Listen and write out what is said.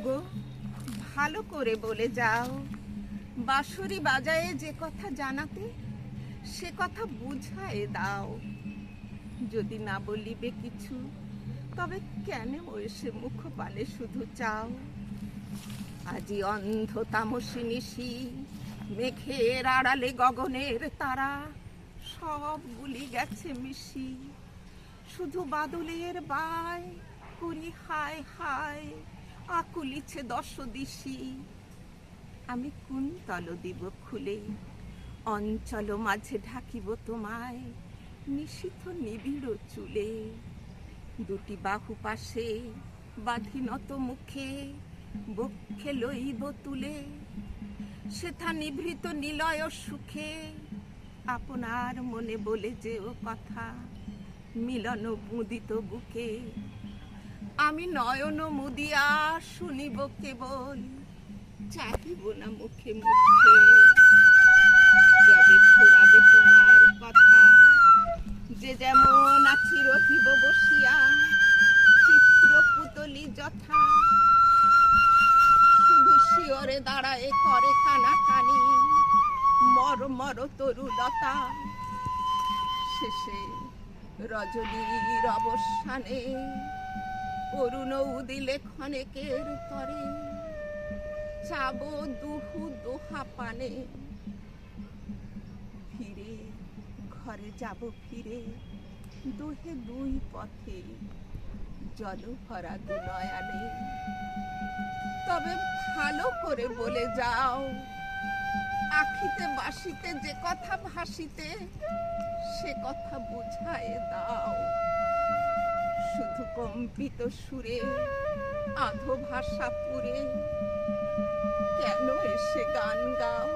ওগো ভালো করে বলে যাও, বাঁশরি বাজায়ে যে কথা জানাতে সে কথা বুঝায়ে দাও। যদি না বলিবে কিছু তবে কেন এসে মুখ পানে শুধু চাও। আজি অন্ধ তামসী নিশি, মেঘের আড়ালে গগনের তারা সবগুলি গেছে মিশি। শুধু বাদলের বায় করি হায় হায়, আকুলিছে দশ দিশি। আমি কুন্তল দিব খুলে, অঞ্চল মাঝে ঢাকিব তোমায় নিশীথ নিবিড় চুলে। দুটি বাহু পাশে বাঁধি নত মুখে, বক্ষে লইব তুলে। সেথা নিভৃত নিলয় সুখে, আপনার মনে বলে যেও কথা মিলন মুদিত বুকে। আমি নয়ন মুদিয়া শুনিব কেবল, চাহিব না মুখে মুখে। যবে ফুরাবে তোমার কথা, যে যেমন আছি রহিব বসিয়া চিত্র পুতলি যথা। শুধু শিয়রে দাঁড়ায় করে কানাকানি মর মর তরুলতা। শেষে রজনীর অবসানে অরুণ উদিলে ক্ষণেকের তরে চাব দুহু দোহা পানে। ফিরে ঘরে যাব ফিরে, দুহে দুই পথে জল ভরা দুনয়ানে। তবে ভালো করে বলে যাও, আখিতে বাসিতে যে কথা ভাসিতে সে কথা বুঝায় দাও। শুধু কম্পিত সুরে আধো ভাষা পুরে কেন এসে গান গাও।